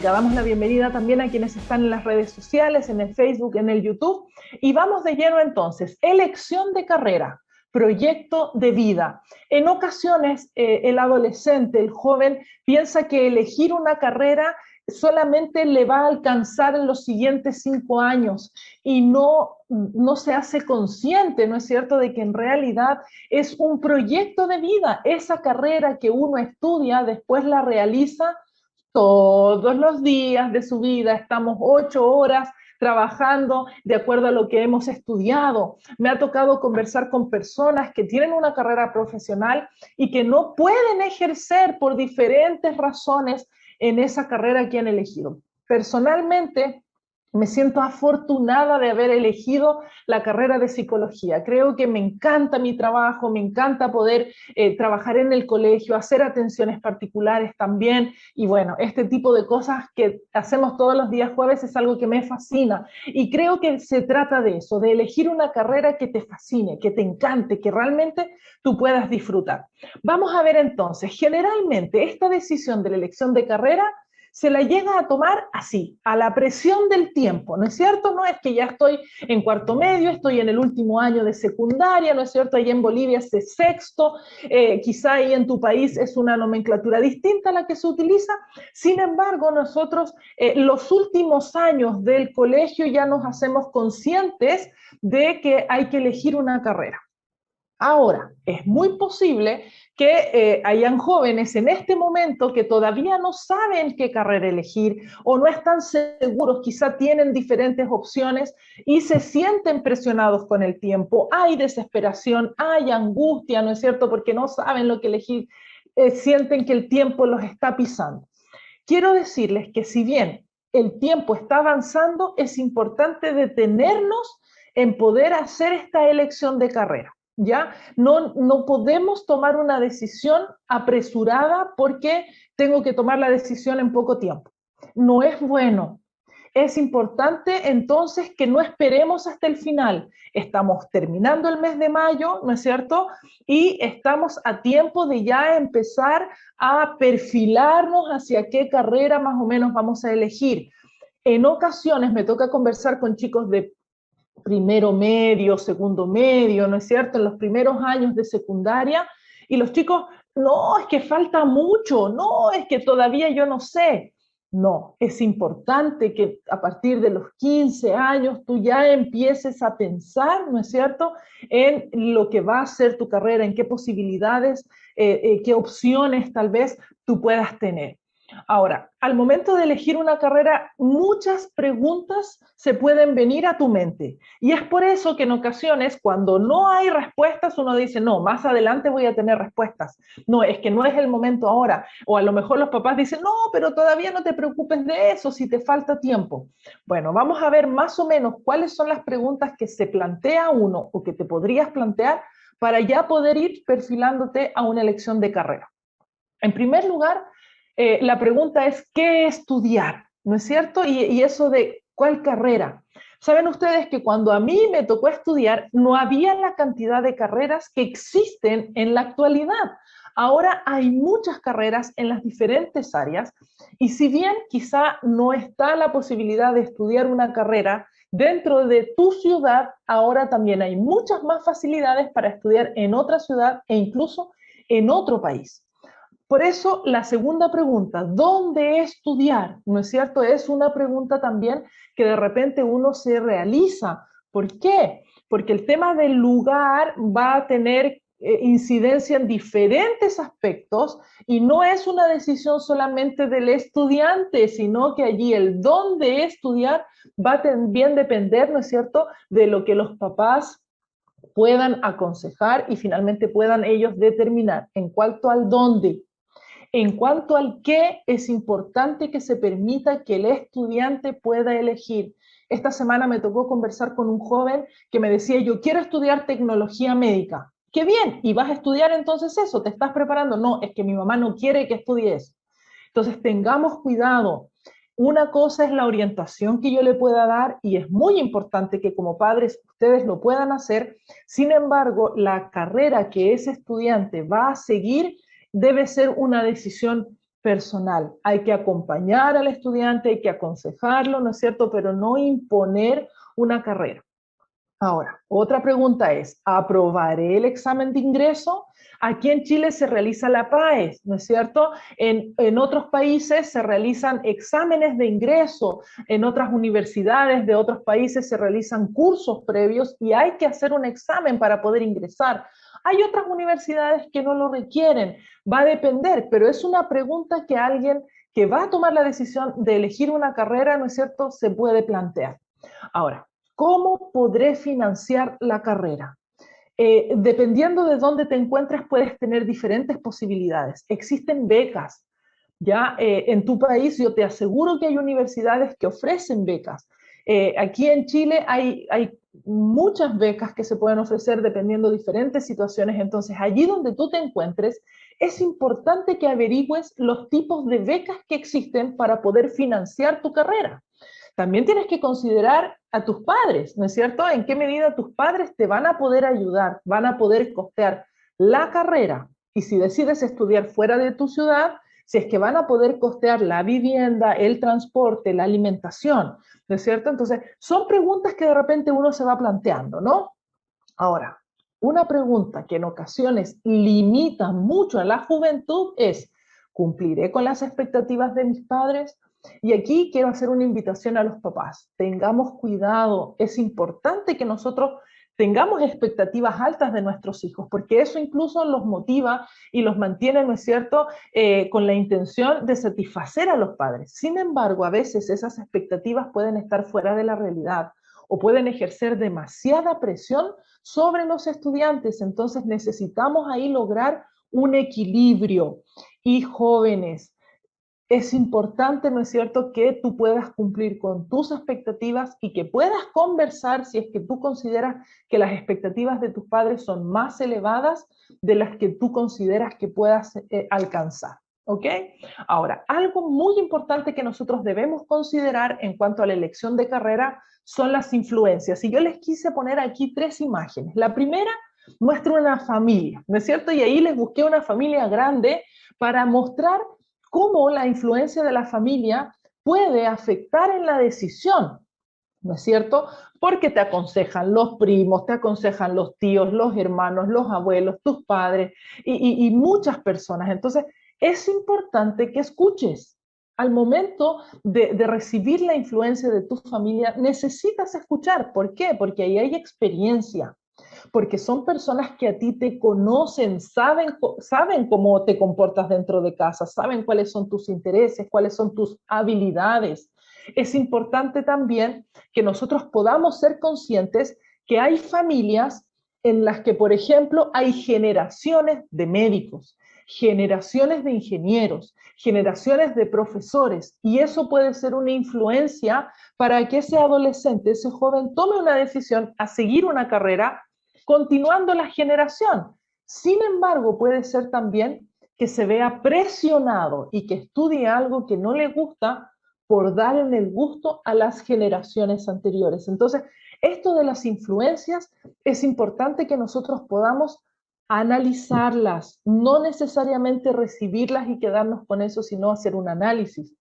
Económica. Damos la bienvenida también a quienes están en las redes sociales, en el Facebook, en el YouTube. Y vamos de lleno entonces. Elección de carrera, proyecto de vida. En ocasiones el adolescente, el joven, piensa que elegir una carrera solamente le va a alcanzar en los siguientes 5 años y no se hace consciente, ¿no es cierto?, de que en realidad es un proyecto de vida. Esa carrera que uno estudia, después la realiza todos los días de su vida. Estamos 8 horas trabajando de acuerdo a lo que hemos estudiado. Me ha tocado conversar con personas que tienen una carrera profesional y que no pueden ejercer por diferentes razones en esa carrera que han elegido. Personalmente, me siento afortunada de haber elegido la carrera de psicología. Creo que me encanta mi trabajo, me encanta poder trabajar en el colegio, hacer atenciones particulares también. Y bueno, este tipo de cosas que hacemos todos los días jueves es algo que me fascina. Y creo que se trata de eso, de elegir una carrera que te fascine, que te encante, que realmente tú puedas disfrutar. Vamos a ver entonces, generalmente esta decisión de la elección de carrera se la llega a tomar así, a la presión del tiempo, ¿no es cierto? No es que ya estoy en cuarto medio, estoy en el último año de secundaria, ¿no es cierto? Allá en Bolivia es de sexto, quizá ahí en tu país es una nomenclatura distinta a la que se utiliza. Sin embargo, nosotros los últimos años del colegio ya nos hacemos conscientes de que hay que elegir una carrera. Ahora, es muy posible que hayan jóvenes en este momento que todavía no saben qué carrera elegir o no están seguros, quizá tienen diferentes opciones y se sienten presionados con el tiempo. Hay desesperación, hay angustia, ¿no es cierto? Porque no saben lo que elegir, sienten que el tiempo los está pisando. Quiero decirles que si bien el tiempo está avanzando, es importante detenernos en poder hacer esta elección de carrera. ¿Ya? No podemos tomar una decisión apresurada porque tengo que tomar la decisión en poco tiempo. No es bueno. Es importante entonces que no esperemos hasta el final. Estamos terminando el mes de mayo, ¿no es cierto? Y estamos a tiempo de ya empezar a perfilarnos hacia qué carrera más o menos vamos a elegir. En ocasiones me toca conversar con chicos de primero medio, segundo medio, ¿no es cierto?, en los primeros años de secundaria, y los chicos, no, es que falta mucho, no, es que todavía yo no sé. No, es importante que a partir de los 15 años tú ya empieces a pensar, ¿no es cierto?, en lo que va a ser tu carrera, en qué posibilidades, qué opciones tal vez tú puedas tener. Ahora, al momento de elegir una carrera, muchas preguntas se pueden venir a tu mente. Y es por eso que en ocasiones, cuando no hay respuestas, uno dice, no, más adelante voy a tener respuestas. No, es que no es el momento ahora. O a lo mejor los papás dicen, no, pero todavía no te preocupes de eso si te falta tiempo. Bueno, vamos a ver más o menos cuáles son las preguntas que se plantea uno o que te podrías plantear para ya poder ir perfilándote a una elección de carrera. En primer lugar, la pregunta es, ¿qué estudiar? ¿No es cierto? Y eso de, ¿cuál carrera? Saben ustedes que cuando a mí me tocó estudiar, no había la cantidad de carreras que existen en la actualidad. Ahora hay muchas carreras en las diferentes áreas y si bien quizá no está la posibilidad de estudiar una carrera dentro de tu ciudad, ahora también hay muchas más facilidades para estudiar en otra ciudad e incluso en otro país. Por eso la segunda pregunta, ¿dónde estudiar? ¿No es cierto? Es una pregunta también que de repente uno se realiza. ¿Por qué? Porque el tema del lugar va a tener incidencia en diferentes aspectos y no es una decisión solamente del estudiante, sino que allí el dónde estudiar va a también depender, ¿no es cierto?, de lo que los papás puedan aconsejar y finalmente puedan ellos determinar en cuanto al dónde. En cuanto al qué, es importante que se permita que el estudiante pueda elegir. Esta semana me tocó conversar con un joven que me decía, yo quiero estudiar tecnología médica. ¡Qué bien! ¿Y vas a estudiar entonces eso? ¿Te estás preparando? No, es que mi mamá no quiere que estudie eso. Entonces, tengamos cuidado. Una cosa es la orientación que yo le pueda dar y es muy importante que como padres ustedes lo puedan hacer. Sin embargo, la carrera que ese estudiante va a seguir debe ser una decisión personal. Hay que acompañar al estudiante, hay que aconsejarlo, ¿no es cierto? Pero no imponer una carrera. Ahora, otra pregunta es, ¿aprobaré el examen de ingreso? Aquí en Chile se realiza la PAES, ¿no es cierto? En otros países se realizan exámenes de ingreso, en otras universidades de otros países se realizan cursos previos y hay que hacer un examen para poder ingresar. Hay otras universidades que no lo requieren, va a depender, pero es una pregunta que alguien que va a tomar la decisión de elegir una carrera, ¿no es cierto?, se puede plantear. Ahora, ¿cómo podré financiar la carrera? Dependiendo de dónde te encuentres, puedes tener diferentes posibilidades. Existen becas. Ya en tu país yo te aseguro que hay universidades que ofrecen becas. Aquí en Chile hay muchas becas que se pueden ofrecer dependiendo de diferentes situaciones. Entonces, allí donde tú te encuentres, es importante que averigües los tipos de becas que existen para poder financiar tu carrera. También tienes que considerar a tus padres, ¿no es cierto? ¿En qué medida tus padres te van a poder ayudar, van a poder costear la carrera? Y si decides estudiar fuera de tu ciudad, si es que van a poder costear la vivienda, el transporte, la alimentación, ¿no es cierto? Entonces, son preguntas que de repente uno se va planteando, ¿no? Ahora, una pregunta que en ocasiones limita mucho a la juventud es, ¿cumpliré con las expectativas de mis padres? Y aquí quiero hacer una invitación a los papás. Tengamos cuidado, es importante que nosotros tengamos expectativas altas de nuestros hijos, porque eso incluso los motiva y los mantiene, ¿no es cierto?, con la intención de satisfacer a los padres. Sin embargo, a veces esas expectativas pueden estar fuera de la realidad o pueden ejercer demasiada presión sobre los estudiantes. Entonces necesitamos ahí lograr un equilibrio. Y jóvenes, es importante, ¿no es cierto?, que tú puedas cumplir con tus expectativas y que puedas conversar si es que tú consideras que las expectativas de tus padres son más elevadas de las que tú consideras que puedas alcanzar. ¿Ok? Ahora, algo muy importante que nosotros debemos considerar en cuanto a la elección de carrera son las influencias. Y yo les quise poner aquí 3 imágenes. La primera muestra una familia, ¿no es cierto? Y ahí les busqué una familia grande para mostrar cómo la influencia de la familia puede afectar en la decisión, ¿no es cierto? Porque te aconsejan los primos, te aconsejan los tíos, los hermanos, los abuelos, tus padres y muchas personas. Entonces, es importante que escuches. Al momento de recibir la influencia de tu familia, necesitas escuchar. ¿Por qué? Porque ahí hay experiencia, porque son personas que a ti te conocen, saben cómo te comportas dentro de casa, saben cuáles son tus intereses, cuáles son tus habilidades. Es importante también que nosotros podamos ser conscientes que hay familias en las que, por ejemplo, hay generaciones de médicos, generaciones de ingenieros, generaciones de profesores, y eso puede ser una influencia para que ese adolescente, ese joven, tome una decisión a seguir una carrera continuando la generación. Sin embargo, puede ser también que se vea presionado y que estudie algo que no le gusta por dar en el gusto a las generaciones anteriores. Entonces, esto de las influencias es importante que nosotros podamos analizarlas, no necesariamente recibirlas y quedarnos con eso, sino hacer un análisis.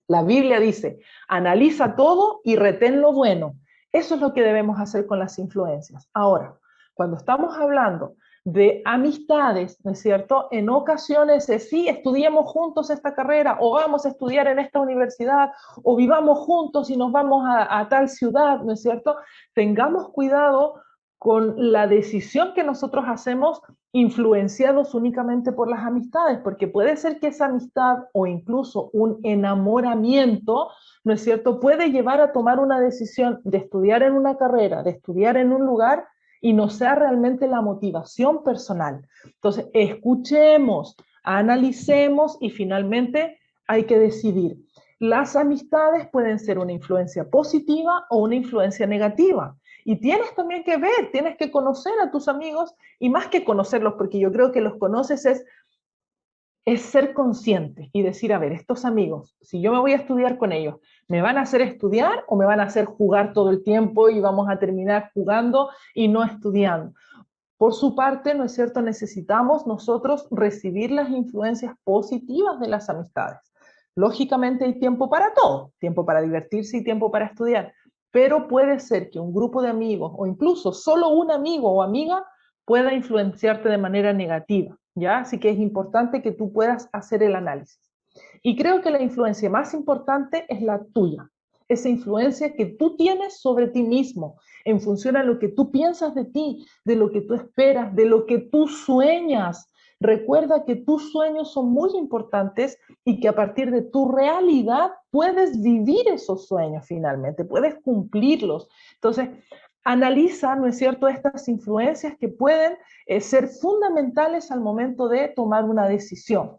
La Biblia dice, analiza todo y retén lo bueno. Eso es lo que debemos hacer con las influencias. Ahora, cuando estamos hablando de amistades, ¿no es cierto? En ocasiones es sí, estudiemos juntos esta carrera o vamos a estudiar en esta universidad o vivamos juntos y nos vamos a tal ciudad, ¿no es cierto? Tengamos cuidado con la decisión que nosotros hacemos influenciados únicamente por las amistades, porque puede ser que esa amistad o incluso un enamoramiento, ¿no es cierto?, puede llevar a tomar una decisión de estudiar en una carrera, de estudiar en un lugar y no sea realmente la motivación personal. Entonces, escuchemos, analicemos y finalmente hay que decidir. Las amistades pueden ser una influencia positiva o una influencia negativa. Y tienes también que ver, tienes que conocer a tus amigos y más que conocerlos, porque yo creo que los conoces es ser consciente y decir, a ver, estos amigos, si yo me voy a estudiar con ellos, ¿me van a hacer estudiar o me van a hacer jugar todo el tiempo y vamos a terminar jugando y no estudiando? Por su parte, ¿no es cierto?, necesitamos nosotros recibir las influencias positivas de las amistades. Lógicamente hay tiempo para todo, tiempo para divertirse y tiempo para estudiar, pero puede ser que un grupo de amigos o incluso solo un amigo o amiga pueda influenciarte de manera negativa, ¿ya? Así que es importante que tú puedas hacer el análisis. Y creo que la influencia más importante es la tuya, esa influencia que tú tienes sobre ti mismo, en función a lo que tú piensas de ti, de lo que tú esperas, de lo que tú sueñas. Recuerda que tus sueños son muy importantes y que a partir de tu realidad puedes vivir esos sueños finalmente, puedes cumplirlos. Entonces, analiza, ¿no es cierto?, estas influencias que pueden ser fundamentales al momento de tomar una decisión.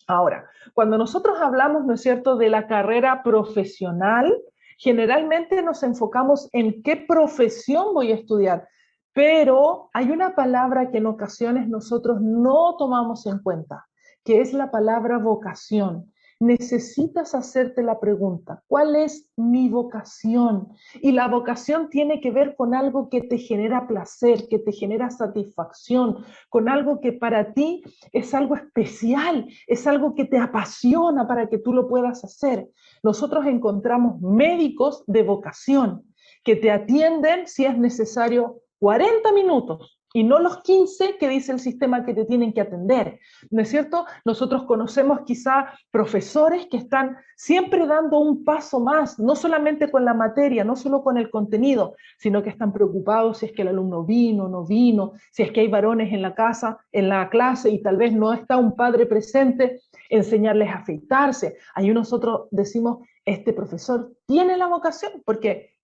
Ahora, cuando nosotros hablamos, ¿no es cierto?, de la carrera profesional, generalmente nos enfocamos en qué profesión voy a estudiar, pero hay una palabra que en ocasiones nosotros no tomamos en cuenta, que es la palabra vocación. Necesitas hacerte la pregunta, ¿cuál es mi vocación? Y la vocación tiene que ver con algo que te genera placer, que te genera satisfacción, con algo que para ti es algo especial, es algo que te apasiona para que tú lo puedas hacer. Nosotros encontramos médicos de vocación que te atienden si es necesario 40 minutos y no los 15 que dice el sistema que te tienen que atender, ¿no es cierto? Nosotros conocemos quizá profesores que están siempre dando un paso más, no solamente con la materia, no solo con el contenido, sino que están preocupados si es que el alumno vino o no vino, si es que hay varones en la casa, en la clase y tal vez no está un padre presente, enseñarles a afeitarse. Ahí nosotros decimos, este profesor tiene la vocación porque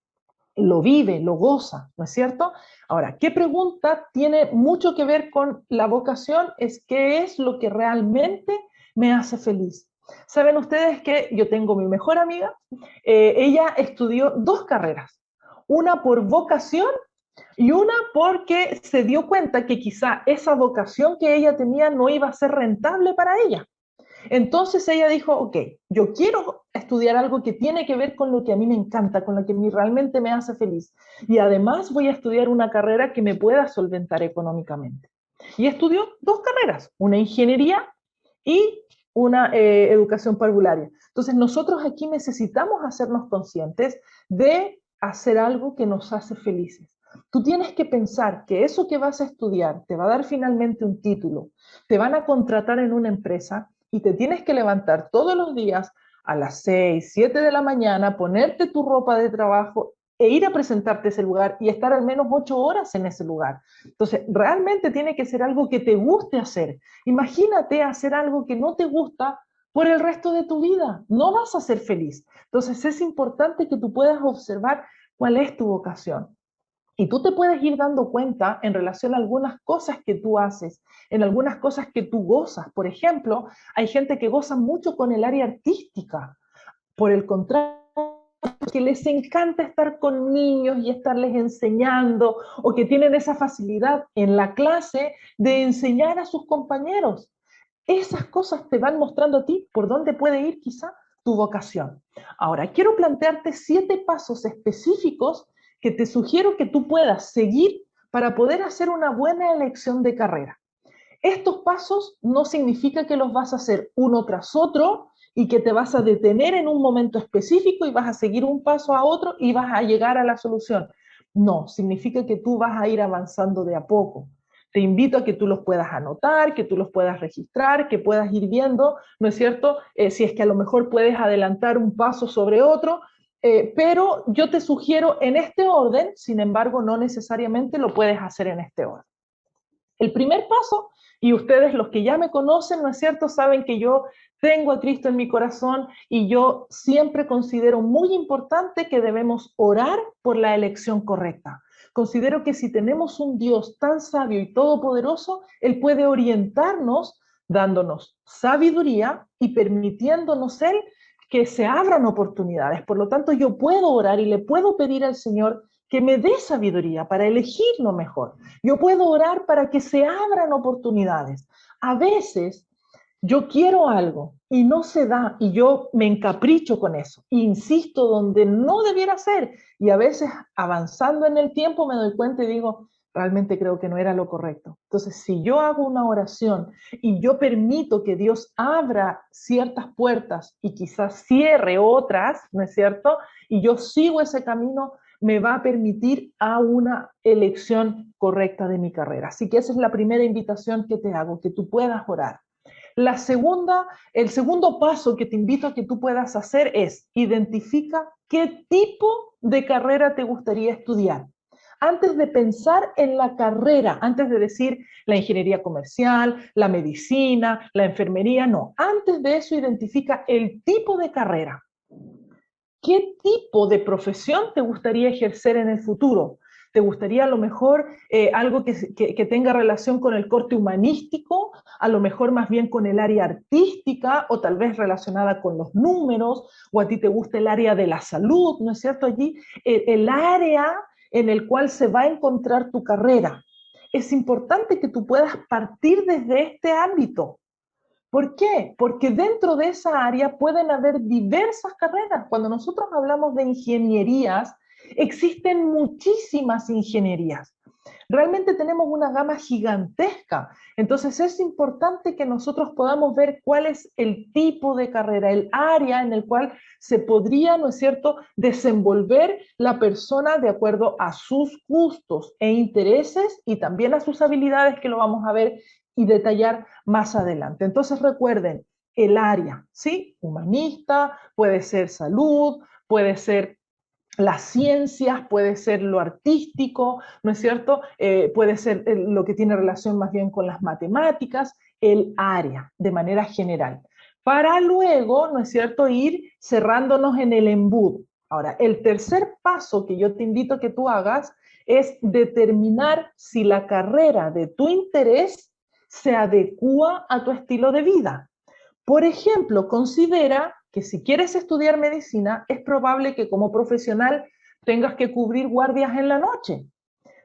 lo vive, lo goza, ¿no es cierto? Ahora, ¿qué pregunta tiene mucho que ver con la vocación? Es qué es lo que realmente me hace feliz. Saben ustedes que yo tengo mi mejor amiga, ella estudió 2 carreras, una por vocación y una porque se dio cuenta que quizá esa vocación que ella tenía no iba a ser rentable para ella. Entonces ella dijo, ok, yo quiero estudiar algo que tiene que ver con lo que a mí me encanta, con lo que realmente me hace feliz. Y además voy a estudiar una carrera que me pueda solventar económicamente. Y estudió 2 carreras, una ingeniería y una educación parvularia. Entonces nosotros aquí necesitamos hacernos conscientes de hacer algo que nos hace felices. Tú tienes que pensar que eso que vas a estudiar te va a dar finalmente un título, te van a contratar en una empresa y te tienes que levantar todos los días a las 6, 7 de la mañana, ponerte tu ropa de trabajo e ir a presentarte a ese lugar y estar al menos 8 horas en ese lugar. Entonces, realmente tiene que ser algo que te guste hacer. Imagínate hacer algo que no te gusta por el resto de tu vida. No vas a ser feliz. Entonces, es importante que tú puedas observar cuál es tu vocación. Y tú te puedes ir dando cuenta en relación a algunas cosas que tú haces, en algunas cosas que tú gozas. Por ejemplo, hay gente que goza mucho con el área artística. Por el contrario, que les encanta estar con niños y estarles enseñando, o que tienen esa facilidad en la clase de enseñar a sus compañeros. Esas cosas te van mostrando a ti por dónde puede ir quizá tu vocación. Ahora, quiero plantearte 7 pasos específicos que te sugiero que tú puedas seguir para poder hacer una buena elección de carrera. Estos pasos no significa que los vas a hacer uno tras otro y que te vas a detener en un momento específico y vas a seguir un paso a otro y vas a llegar a la solución. No, significa que tú vas a ir avanzando de a poco. Te invito a que tú los puedas anotar, que tú los puedas registrar, que puedas ir viendo, ¿no es cierto? Si es que a lo mejor puedes adelantar un paso sobre otro, pero yo te sugiero en este orden, sin embargo, no necesariamente lo puedes hacer en este orden. El primer paso, y ustedes los que ya me conocen, ¿no es cierto?, saben que yo tengo a Cristo en mi corazón y yo siempre considero muy importante que debemos orar por la elección correcta. Considero que si tenemos un Dios tan sabio y todopoderoso, Él puede orientarnos dándonos sabiduría y permitiéndonos Él que se abran oportunidades. Por lo tanto, yo puedo orar y le puedo pedir al Señor que me dé sabiduría para elegir lo mejor. Yo puedo orar para que se abran oportunidades. A veces yo quiero algo y no se da y yo me encapricho con eso. Insisto donde no debiera ser. Y a veces avanzando en el tiempo me doy cuenta y digo, realmente creo que no era lo correcto. Entonces, si yo hago una oración y yo permito que Dios abra ciertas puertas y quizás cierre otras, ¿no es cierto? Y yo sigo ese camino, me va a permitir a una elección correcta de mi carrera. Así que esa es la primera invitación que te hago, que tú puedas orar. La segunda, el segundo paso que te invito a que tú puedas hacer es identifica qué tipo de carrera te gustaría estudiar. Antes de pensar en la carrera, antes de decir la ingeniería comercial, la medicina, la enfermería, no. Antes de eso identifica el tipo de carrera. ¿Qué tipo de profesión te gustaría ejercer en el futuro? ¿Te gustaría a lo mejor algo que tenga relación con el corte humanístico, a lo mejor más bien con el área artística o tal vez relacionada con los números, o a ti te gusta el área de la salud, ¿no es cierto? Allí el área en el cual se va a encontrar tu carrera. Es importante que tú puedas partir desde este ámbito. ¿Por qué? Porque dentro de esa área pueden haber diversas carreras. Cuando nosotros hablamos de ingenierías, existen muchísimas ingenierías. Realmente tenemos una gama gigantesca. Entonces es importante que nosotros podamos ver cuál es el tipo de carrera, el área en el cual se podría, ¿no es cierto?, desenvolver la persona de acuerdo a sus gustos e intereses y también a sus habilidades, que lo vamos a ver y detallar más adelante. Entonces recuerden, el área, ¿sí? Humanista, puede ser salud, puede ser las ciencias, puede ser lo artístico, ¿no es cierto? Puede ser lo que tiene relación más bien con las matemáticas, el área de manera general. Para luego, ¿no es cierto?, ir cerrándonos en el embudo. Ahora, el tercer paso que yo te invito a que tú hagas es determinar si la carrera de tu interés se adecua a tu estilo de vida. Por ejemplo, considera que si quieres estudiar medicina, es probable que como profesional tengas que cubrir guardias en la noche.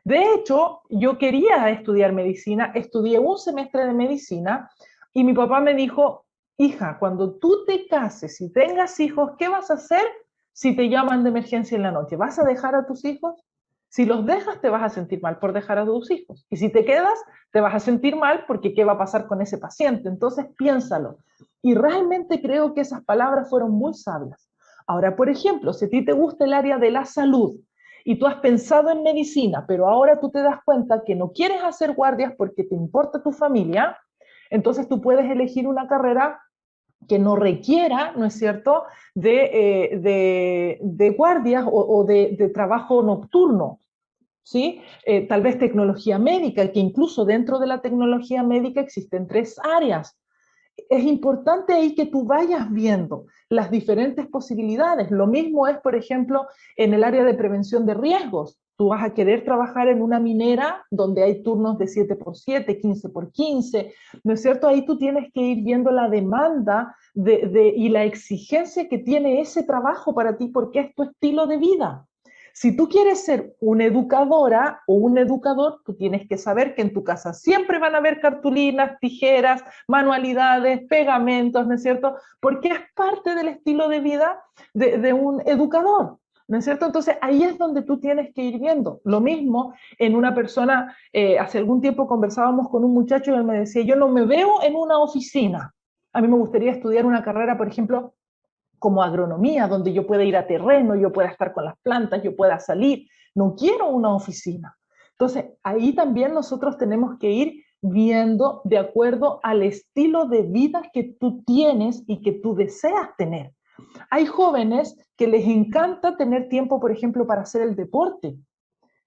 De hecho, yo quería estudiar medicina, estudié un semestre de medicina y mi papá me dijo, hija, cuando tú te cases y tengas hijos, ¿qué vas a hacer si te llaman de emergencia en la noche? ¿Vas a dejar a tus hijos? Si los dejas, te vas a sentir mal por dejar a tus hijos. Y si te quedas, te vas a sentir mal porque ¿qué va a pasar con ese paciente? Entonces, piénsalo. Y realmente creo que esas palabras fueron muy sabias. Ahora, por ejemplo, si a ti te gusta el área de la salud y tú has pensado en medicina, pero ahora tú te das cuenta que no quieres hacer guardias porque te importa tu familia, entonces tú puedes elegir una carrera que no requiera, ¿no es cierto?, de guardias o de trabajo nocturno, ¿sí? Tal vez tecnología médica, que incluso dentro de la tecnología médica existen tres áreas. Es importante ahí que tú vayas viendo las diferentes posibilidades. Lo mismo es, por ejemplo, en el área de prevención de riesgos. Tú vas a querer trabajar en una minera donde hay turnos de 7x7, 15x15, ¿no es cierto? Ahí tú tienes que ir viendo la demanda y la exigencia que tiene ese trabajo para ti porque es tu estilo de vida. Si tú quieres ser una educadora o un educador, tú tienes que saber que en tu casa siempre van a haber cartulinas, tijeras, manualidades, pegamentos, ¿no es cierto? Porque es parte del estilo de vida de un educador, ¿no es cierto? Entonces ahí es donde tú tienes que ir viendo. Lo mismo en una persona, hace algún tiempo conversábamos con un muchacho y él me decía, yo no me veo en una oficina. A mí me gustaría estudiar una carrera, por ejemplo, como agronomía, donde yo pueda ir a terreno, yo pueda estar con las plantas, yo pueda salir. No quiero una oficina. Entonces, ahí también nosotros tenemos que ir viendo de acuerdo al estilo de vida que tú tienes y que tú deseas tener. Hay jóvenes que les encanta tener tiempo, por ejemplo, para hacer el deporte.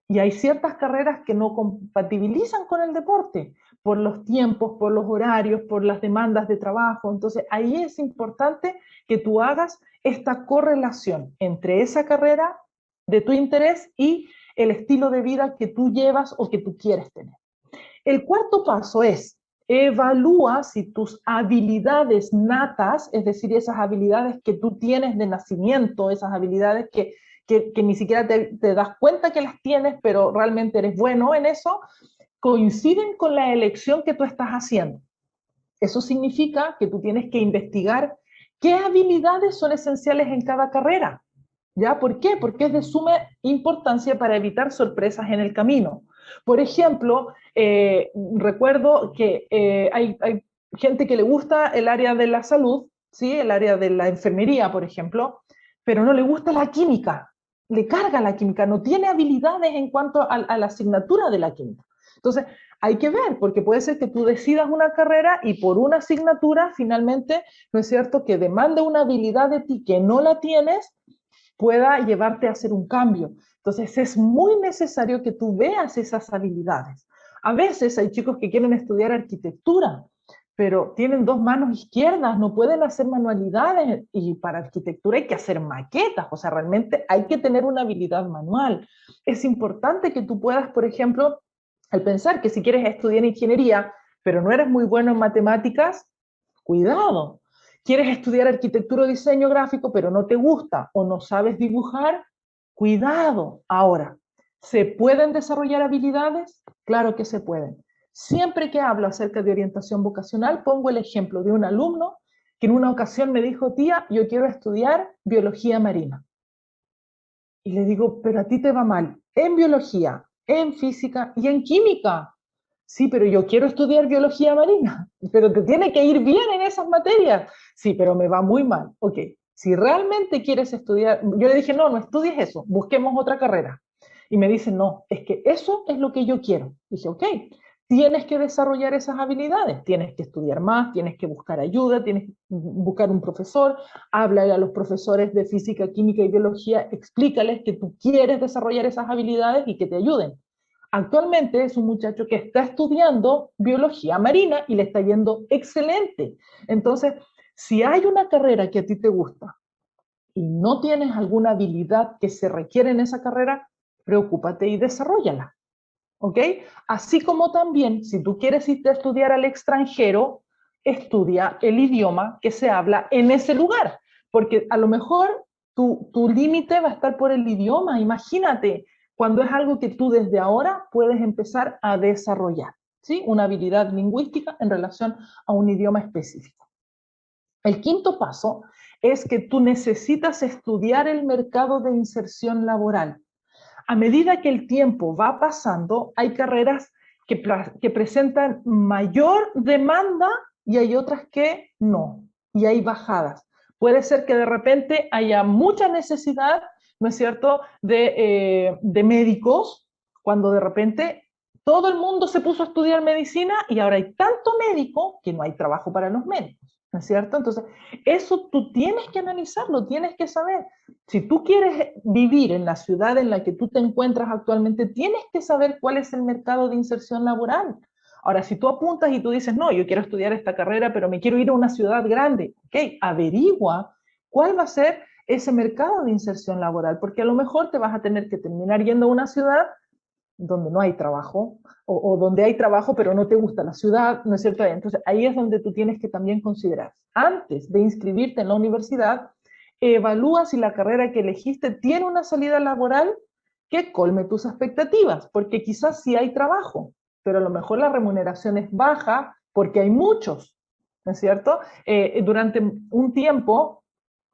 Y hay ciertas carreras que no compatibilizan con el deporte por los tiempos, por los horarios, por las demandas de trabajo. Entonces, ahí es importante que tú hagas esta correlación entre esa carrera de tu interés y el estilo de vida que tú llevas o que tú quieres tener. El cuarto paso es evalúa si tus habilidades natas, es decir, esas habilidades que tú tienes de nacimiento, esas habilidades que ni siquiera te das cuenta que las tienes, pero realmente eres bueno en eso, coinciden con la elección que tú estás haciendo. Eso significa que tú tienes que investigar qué habilidades son esenciales en cada carrera. ¿Ya? ¿Por qué? Porque es de suma importancia para evitar sorpresas en el camino. Por ejemplo, recuerdo que hay gente que le gusta el área de la salud, ¿sí? El área de la enfermería, por ejemplo, pero no le gusta la química, le carga la química, no tiene habilidades en cuanto a la asignatura de la química. Entonces, hay que ver, porque puede ser que tú decidas una carrera y por una asignatura, finalmente, ¿no es cierto?, que demande una habilidad de ti que no la tienes, pueda llevarte a hacer un cambio. Entonces, es muy necesario que tú veas esas habilidades. A veces hay chicos que quieren estudiar arquitectura, pero tienen dos manos izquierdas, no pueden hacer manualidades, y para arquitectura hay que hacer maquetas, o sea, realmente hay que tener una habilidad manual. Es importante que tú puedas, por ejemplo, al pensar que si quieres estudiar ingeniería, pero no eres muy bueno en matemáticas, cuidado. ¿Quieres estudiar arquitectura o diseño gráfico, pero no te gusta o no sabes dibujar? Cuidado. Ahora, ¿se pueden desarrollar habilidades? Claro que se pueden. Siempre que hablo acerca de orientación vocacional, pongo el ejemplo de un alumno que en una ocasión me dijo, tía, yo quiero estudiar biología marina. Y le digo, pero a ti te va mal en biología, en física y en química. Sí, pero yo quiero estudiar biología marina, pero te tiene que ir bien en esas materias. Sí, pero me va muy mal. Ok, si realmente quieres estudiar, yo le dije, no, no estudies eso, busquemos otra carrera. Y me dice, no, es que eso es lo que yo quiero. Dije, ok, tienes que desarrollar esas habilidades, tienes que estudiar más, tienes que buscar ayuda, tienes que buscar un profesor, háblale a los profesores de física, química y biología, explícales que tú quieres desarrollar esas habilidades y que te ayuden. Actualmente es un muchacho que está estudiando biología marina y le está yendo excelente. Entonces, si hay una carrera que a ti te gusta y no tienes alguna habilidad que se requiere en esa carrera, preocúpate y desarrollala. ¿Ok? Así como también, si tú quieres irte a estudiar al extranjero, estudia el idioma que se habla en ese lugar, porque a lo mejor tu límite va a estar por el idioma. Imagínate, cuando es algo que tú desde ahora puedes empezar a desarrollar, ¿sí? Una habilidad lingüística en relación a un idioma específico. El quinto paso es que tú necesitas estudiar el mercado de inserción laboral. A medida que el tiempo va pasando, hay carreras que presentan mayor demanda y hay otras que no, y hay bajadas. Puede ser que de repente haya mucha necesidad, ¿no es cierto?, de médicos, cuando de repente todo el mundo se puso a estudiar medicina y ahora hay tanto médico que no hay trabajo para los médicos, ¿no es cierto? Entonces, eso tú tienes que analizarlo, tienes que saber. Si tú quieres vivir en la ciudad en la que tú te encuentras actualmente, tienes que saber cuál es el mercado de inserción laboral. Ahora, si tú apuntas y tú dices, no, yo quiero estudiar esta carrera, pero me quiero ir a una ciudad grande, ok, averigua cuál va a ser ese mercado de inserción laboral, porque a lo mejor te vas a tener que terminar yendo a una ciudad donde no hay trabajo, o donde hay trabajo pero no te gusta la ciudad, ¿no es cierto? Entonces ahí es donde tú tienes que también considerar, antes de inscribirte en la universidad, evalúa si la carrera que elegiste tiene una salida laboral que colme tus expectativas, porque quizás sí hay trabajo, pero a lo mejor la remuneración es baja porque hay muchos, ¿no es cierto? Durante un tiempo,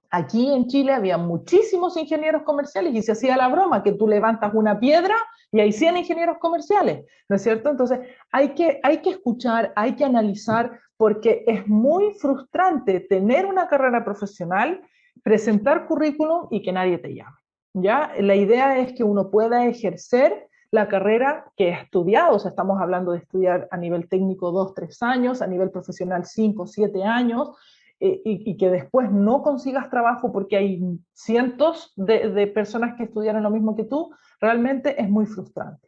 aquí en Chile había muchísimos ingenieros comerciales y se hacía la broma que tú levantas una piedra y hay 100 ingenieros comerciales, ¿no es cierto? Entonces hay que escuchar, hay que analizar, porque es muy frustrante tener una carrera profesional, presentar currículum y que nadie te llame, ¿ya? La idea es que uno pueda ejercer la carrera que ha estudiado, o sea, estamos hablando de estudiar a nivel técnico 2, 3 años, a nivel profesional 5, 7 años, y que después no consigas trabajo porque hay cientos de personas que estudiaron lo mismo que tú, realmente es muy frustrante.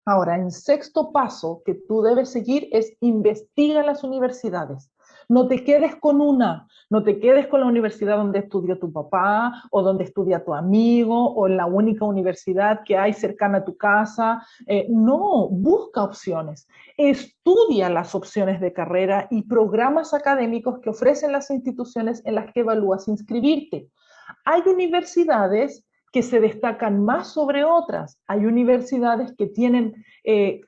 Ahora, en sexto paso que tú debes seguir es investiga las universidades. No te quedes con una, no te quedes con la universidad donde estudió tu papá o donde estudia tu amigo o en la única universidad que hay cercana a tu casa. No, busca opciones. Estudia las opciones de carrera y programas académicos que ofrecen las instituciones en las que evalúas inscribirte. Hay universidades que se destacan más sobre otras. Hay universidades que tienen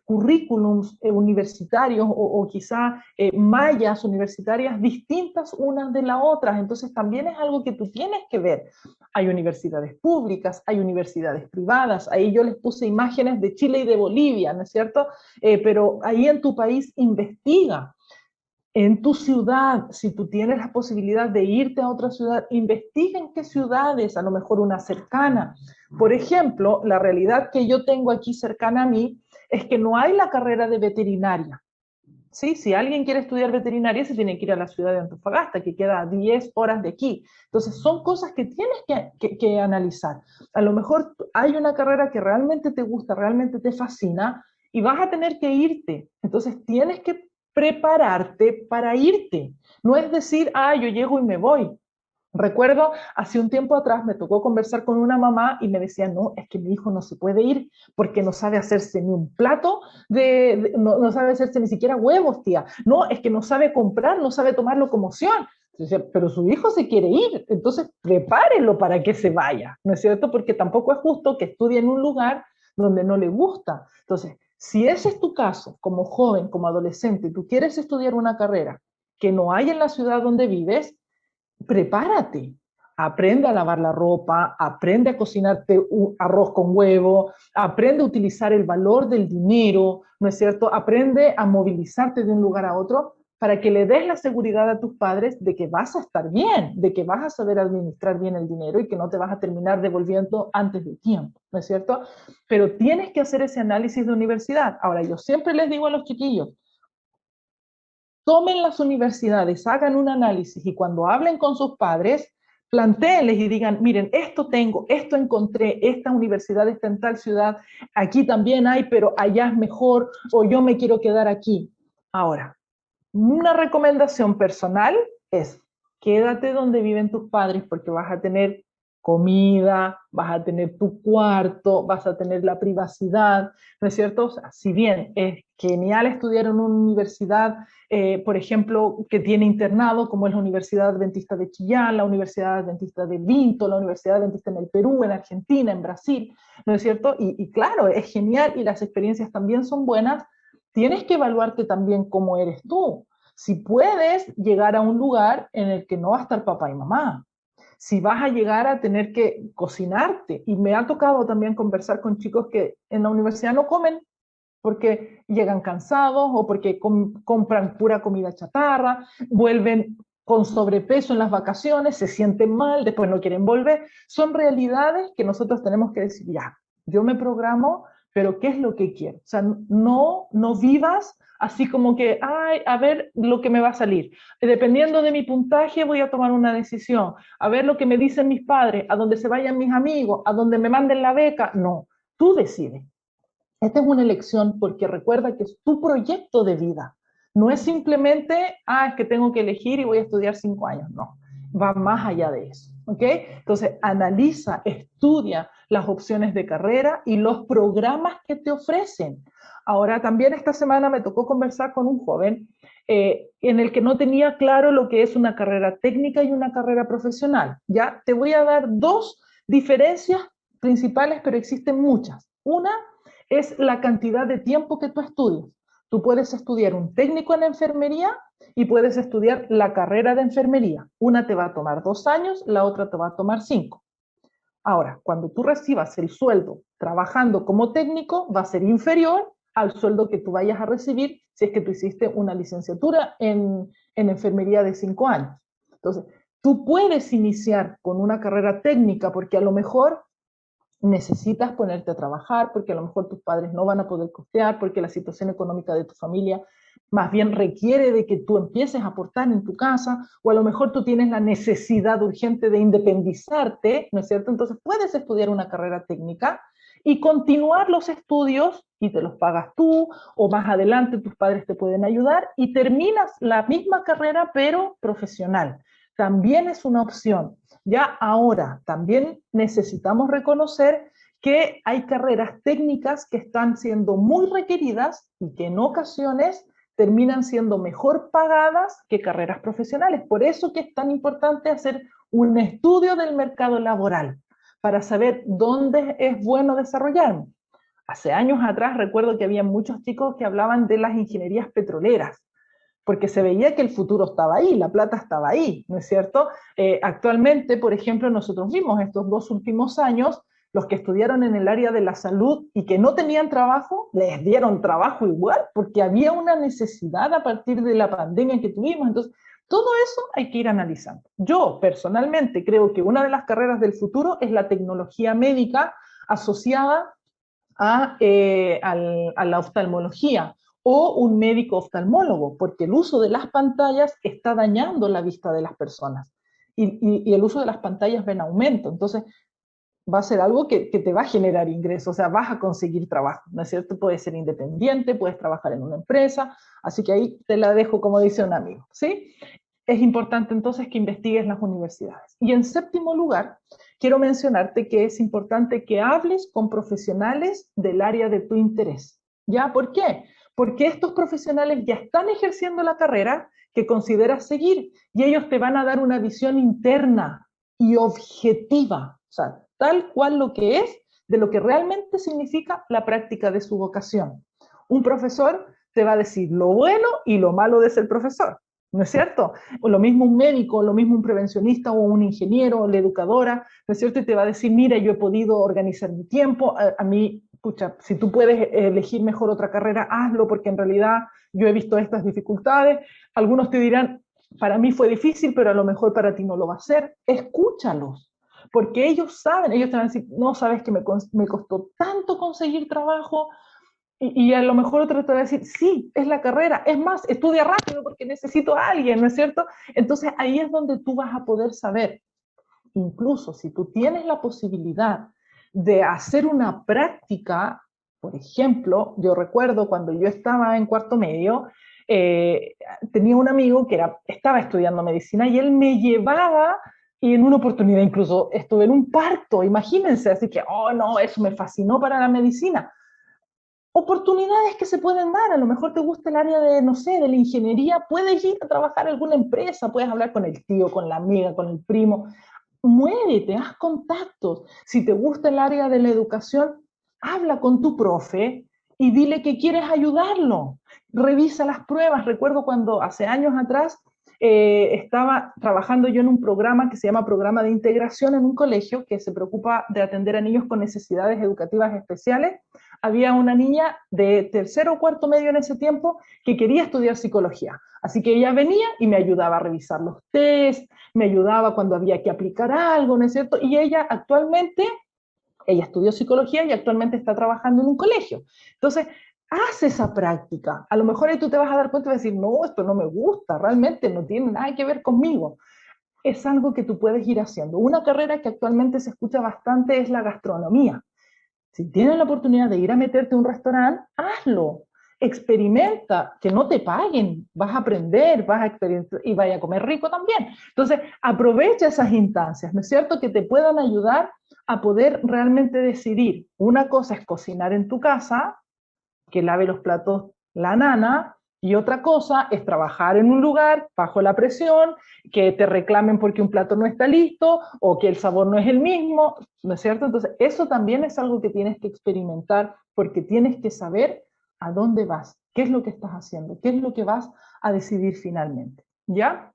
currículums universitarios o quizá mallas universitarias distintas unas de las otras, entonces también es algo que tú tienes que ver. Hay universidades públicas, hay universidades privadas, ahí yo les puse imágenes de Chile y de Bolivia, ¿no es cierto? Pero ahí en tu país investiga. En tu ciudad, si tú tienes la posibilidad de irte a otra ciudad, investiga en qué ciudades, a lo mejor una cercana. Por ejemplo, la realidad que yo tengo aquí cercana a mí es que no hay la carrera de veterinaria. ¿Sí? Si alguien quiere estudiar veterinaria, se tiene que ir a la ciudad de Antofagasta, que queda a 10 horas de aquí. Entonces, son cosas que tienes que analizar. A lo mejor hay una carrera que realmente te gusta, realmente te fascina, y vas a tener que irte. Entonces, tienes que prepararte para irte. No es decir, yo llego y me voy. Recuerdo, hace un tiempo atrás me tocó conversar con una mamá y me decía, no, es que mi hijo no se puede ir porque no sabe hacerse ni un plato, no sabe hacerse ni siquiera huevos, tía. No, es que no sabe comprar, no sabe tomar locomoción. Pero su hijo se quiere ir, entonces prepárelo para que se vaya, ¿no es cierto? Porque tampoco es justo que estudie en un lugar donde no le gusta. Entonces, si ese es tu caso, como joven, como adolescente, tú quieres estudiar una carrera que no hay en la ciudad donde vives, prepárate, aprende a lavar la ropa, aprende a cocinarte un arroz con huevo, aprende a utilizar el valor del dinero, ¿no es cierto? Aprende a movilizarte de un lugar a otro para que le des la seguridad a tus padres de que vas a estar bien, de que vas a saber administrar bien el dinero y que no te vas a terminar devolviendo antes de tiempo, ¿no es cierto? Pero tienes que hacer ese análisis de universidad. Ahora, yo siempre les digo a los chiquillos, tomen las universidades, hagan un análisis y cuando hablen con sus padres, plantéenles y digan, miren, esto tengo, esto encontré, esta universidad está en tal ciudad, aquí también hay, pero allá es mejor, o yo me quiero quedar aquí. Ahora, una recomendación personal es, quédate donde viven tus padres porque vas a tener comida, vas a tener tu cuarto, vas a tener la privacidad, ¿no es cierto? O sea, si bien es genial estudiar en una universidad, por ejemplo, que tiene internado, como es la Universidad Adventista de Chillán, la Universidad Adventista de Vinto, la Universidad Adventista en el Perú, en Argentina, en Brasil, ¿no es cierto? Y claro, es genial y las experiencias también son buenas, tienes que evaluarte también cómo eres tú. Si puedes llegar a un lugar en el que no va a estar papá y mamá, si vas a llegar a tener que cocinarte. Y me ha tocado también conversar con chicos que en la universidad no comen porque llegan cansados o porque compran pura comida chatarra, vuelven con sobrepeso en las vacaciones, se sienten mal, después no quieren volver. Son realidades que nosotros tenemos que decir, ya, yo me programo, pero ¿qué es lo que quiero? O sea, no vivas así como que, ay, a ver lo que me va a salir. Dependiendo de mi puntaje voy a tomar una decisión, a ver lo que me dicen mis padres, a dónde se vayan mis amigos, a dónde me manden la beca. No, tú decides. Esta es una elección porque recuerda que es tu proyecto de vida. No es simplemente, es que tengo que elegir y voy a estudiar 5 años. No, va más allá de eso. ¿Ok? Entonces, analiza, estudia las opciones de carrera y los programas que te ofrecen. Ahora, también esta semana me tocó conversar con un joven en el que no tenía claro lo que es una carrera técnica y una carrera profesional. Ya te voy a dar dos diferencias principales, pero existen muchas. Una es la cantidad de tiempo que tú estudias. Tú puedes estudiar un técnico en enfermería y puedes estudiar la carrera de enfermería. Una te va a tomar 2 años, la otra te va a tomar 5. Ahora, cuando tú recibas el sueldo trabajando como técnico, va a ser inferior al sueldo que tú vayas a recibir si es que tú hiciste una licenciatura en enfermería de 5 años. Entonces, tú puedes iniciar con una carrera técnica porque a lo mejor necesitas ponerte a trabajar, porque a lo mejor tus padres no van a poder costear, porque la situación económica de tu familia más bien requiere de que tú empieces a aportar en tu casa, o a lo mejor tú tienes la necesidad urgente de independizarte, ¿no es cierto? Entonces puedes estudiar una carrera técnica y continuar los estudios y te los pagas tú, o más adelante tus padres te pueden ayudar y terminas la misma carrera pero profesional. También es una opción. Ya ahora también necesitamos reconocer que hay carreras técnicas que están siendo muy requeridas y que en ocasiones terminan siendo mejor pagadas que carreras profesionales. Por eso que es tan importante hacer un estudio del mercado laboral, para saber dónde es bueno desarrollarme. Hace años atrás recuerdo que había muchos chicos que hablaban de las ingenierías petroleras, porque se veía que el futuro estaba ahí, la plata estaba ahí, ¿no es cierto? Actualmente, por ejemplo, nosotros vimos estos 2 últimos años, los que estudiaron en el área de la salud y que no tenían trabajo, les dieron trabajo igual, porque había una necesidad a partir de la pandemia que tuvimos. Entonces, todo eso hay que ir analizando. Yo personalmente creo que una de las carreras del futuro es la tecnología médica asociada a la oftalmología o un médico oftalmólogo, porque el uso de las pantallas está dañando la vista de las personas y el uso de las pantallas va en aumento. Entonces, va a ser algo que te va a generar ingresos, o sea, vas a conseguir trabajo, ¿no es cierto? Puedes ser independiente, puedes trabajar en una empresa, así que ahí te la dejo como dice un amigo, ¿sí? Es importante entonces que investigues las universidades. Y en séptimo lugar, quiero mencionarte que es importante que hables con profesionales del área de tu interés. ¿Ya? ¿Por qué? Porque estos profesionales ya están ejerciendo la carrera que consideras seguir y ellos te van a dar una visión interna y objetiva, o sea, tal cual lo que es, de lo que realmente significa la práctica de su vocación. Un profesor te va a decir lo bueno y lo malo de ser profesor, ¿no es cierto? O lo mismo un médico, lo mismo un prevencionista o un ingeniero, o la educadora, ¿no es cierto? Y te va a decir, mira, yo he podido organizar mi tiempo, a mí, pucha, si tú puedes elegir mejor otra carrera, hazlo, porque en realidad yo he visto estas dificultades. Algunos te dirán, para mí fue difícil, pero a lo mejor para ti no lo va a ser. Escúchalos, porque ellos saben, ellos te van a decir, no, sabes que me costó tanto conseguir trabajo, y a lo mejor otro te va a decir, sí, es la carrera, es más, estudia rápido porque necesito a alguien, ¿no es cierto? Entonces ahí es donde tú vas a poder saber, incluso si tú tienes la posibilidad de hacer una práctica, por ejemplo, yo recuerdo cuando yo estaba en cuarto medio, eh, tenía un amigo que estaba estudiando medicina y él me llevaba y en una oportunidad incluso estuve en un parto, imagínense, así que, oh no, eso me fascinó para la medicina. Oportunidades que se pueden dar, a lo mejor te gusta el área de, no sé, de la ingeniería, puedes ir a trabajar en alguna empresa, puedes hablar con el tío, con la amiga, con el primo, muévete, haz contactos. Si te gusta el área de la educación, habla con tu profe y dile que quieres ayudarlo. Revisa las pruebas. Recuerdo cuando hace años atrás estaba trabajando yo en un programa que se llama Programa de Integración en un colegio que se preocupa de atender a niños con necesidades educativas especiales. Había una niña de tercero o cuarto medio en ese tiempo que quería estudiar psicología. Así que ella venía y me ayudaba a revisar los test, me ayudaba cuando había que aplicar algo, ¿no es cierto? Y ella estudió psicología y actualmente está trabajando en un colegio. Entonces, haz esa práctica. A lo mejor ahí tú te vas a dar cuenta y vas a decir, no, esto no me gusta, realmente no tiene nada que ver conmigo. Es algo que tú puedes ir haciendo. Una carrera que actualmente se escucha bastante es la gastronomía. Si tienes la oportunidad de ir a meterte a un restaurante, hazlo. Experimenta, que no te paguen, vas a aprender, vas a experimentar y vaya a comer rico también. Entonces, aprovecha esas instancias, ¿no es cierto? Que te puedan ayudar a poder realmente decidir. Una cosa es cocinar en tu casa, que lave los platos la nana, y otra cosa es trabajar en un lugar bajo la presión, que te reclamen porque un plato no está listo o que el sabor no es el mismo, ¿no es cierto? Entonces, eso también es algo que tienes que experimentar porque tienes que saber a dónde vas, qué es lo que estás haciendo, qué es lo que vas a decidir finalmente, ¿ya?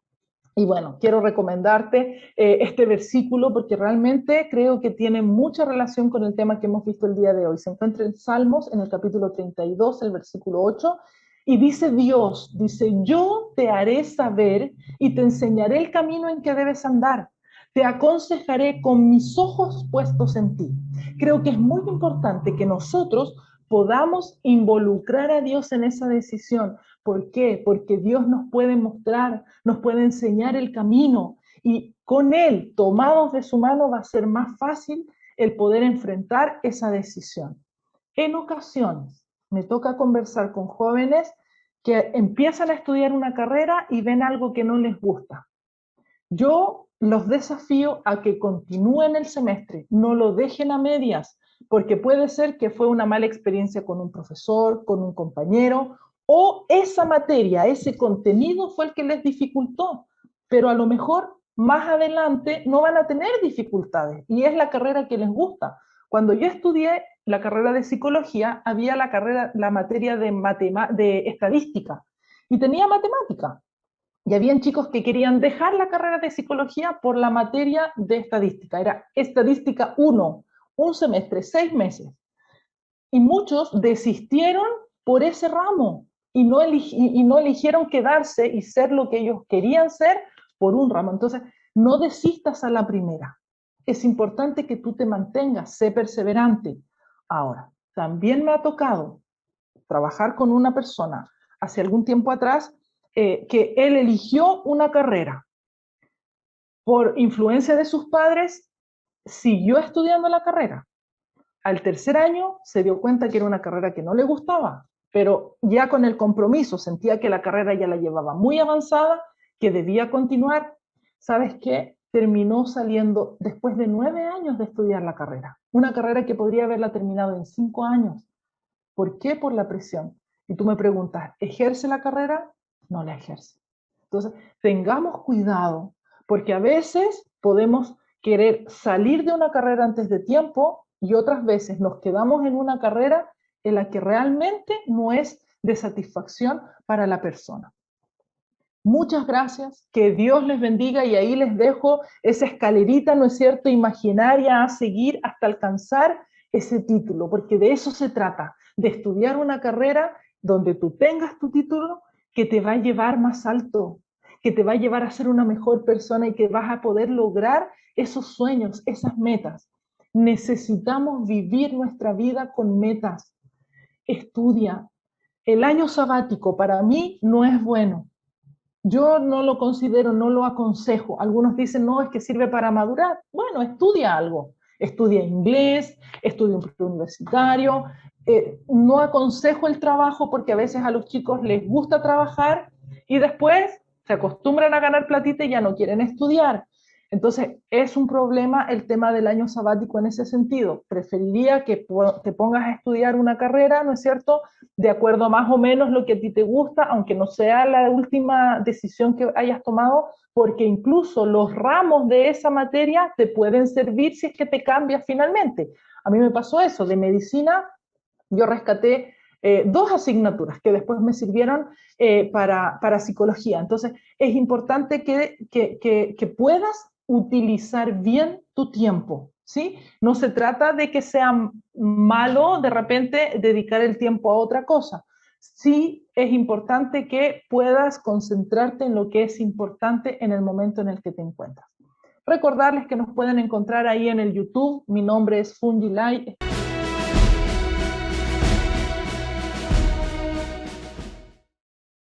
Y bueno, quiero recomendarte este versículo porque realmente creo que tiene mucha relación con el tema que hemos visto el día de hoy. Se encuentra en Salmos, en el capítulo 32, el versículo 8, y dice Dios, dice, yo te haré saber y te enseñaré el camino en que debes andar. Te aconsejaré con mis ojos puestos en ti. Creo que es muy importante que nosotros podamos involucrar a Dios en esa decisión. ¿Por qué? Porque Dios nos puede mostrar, nos puede enseñar el camino y con Él, tomados de su mano, va a ser más fácil el poder enfrentar esa decisión. En ocasiones me toca conversar con jóvenes que empiezan a estudiar una carrera y ven algo que no les gusta. Yo los desafío a que continúen el semestre, no lo dejen a medias, porque puede ser que fue una mala experiencia con un profesor, con un compañero, o esa materia, ese contenido fue el que les dificultó, pero a lo mejor más adelante no van a tener dificultades y es la carrera que les gusta. Cuando yo estudié la carrera de psicología, había la materia de estadística y tenía matemática. Y habían chicos que querían dejar la carrera de psicología por la materia de estadística. Era estadística 1, un semestre, 6 meses. Y muchos desistieron por ese ramo y no eligieron quedarse y ser lo que ellos querían ser por un ramo. Entonces, no desistas a la primera. Es importante que tú te mantengas, sé perseverante. Ahora, también me ha tocado trabajar con una persona hace algún tiempo atrás que él eligió una carrera. Por influencia de sus padres, siguió estudiando la carrera. Al tercer año se dio cuenta que era una carrera que no le gustaba, pero ya con el compromiso sentía que la carrera ya la llevaba muy avanzada, que debía continuar. ¿Sabes qué? Terminó saliendo después de 9 años de estudiar la carrera. Una carrera que podría haberla terminado en 5 años. ¿Por qué? Por la presión. Y tú me preguntas, ¿ejerce la carrera? No la ejerce. Entonces, tengamos cuidado, porque a veces podemos querer salir de una carrera antes de tiempo y otras veces nos quedamos en una carrera en la que realmente no es de satisfacción para la persona. Muchas gracias, que Dios les bendiga y ahí les dejo esa escalerita, ¿no es cierto?, imaginaria a seguir hasta alcanzar ese título, porque de eso se trata, de estudiar una carrera donde tú tengas tu título que te va a llevar más alto, que te va a llevar a ser una mejor persona y que vas a poder lograr esos sueños, esas metas. Necesitamos vivir nuestra vida con metas. Estudia. El año sabático para mí no es bueno. Yo no lo considero, no lo aconsejo. Algunos dicen, no, es que sirve para madurar. Bueno, estudia algo. Estudia inglés, estudia un preuniversitario. No aconsejo el trabajo porque a veces a los chicos les gusta trabajar y después se acostumbran a ganar platita y ya no quieren estudiar. Entonces, es un problema el tema del año sabático en ese sentido. Preferiría que te pongas a estudiar una carrera, ¿no es cierto?, de acuerdo a más o menos lo que a ti te gusta, aunque no sea la última decisión que hayas tomado, porque incluso los ramos de esa materia te pueden servir si es que te cambias finalmente. A mí me pasó eso, de medicina yo rescaté 2 asignaturas que después me sirvieron para psicología. Entonces, es importante que puedas utilizar bien tu tiempo, ¿sí? No se trata de que sea malo de repente dedicar el tiempo a otra cosa. Sí es importante que puedas concentrarte en lo que es importante en el momento en el que te encuentras. Recordarles que nos pueden encontrar ahí en el YouTube. Mi nombre es Fungilay.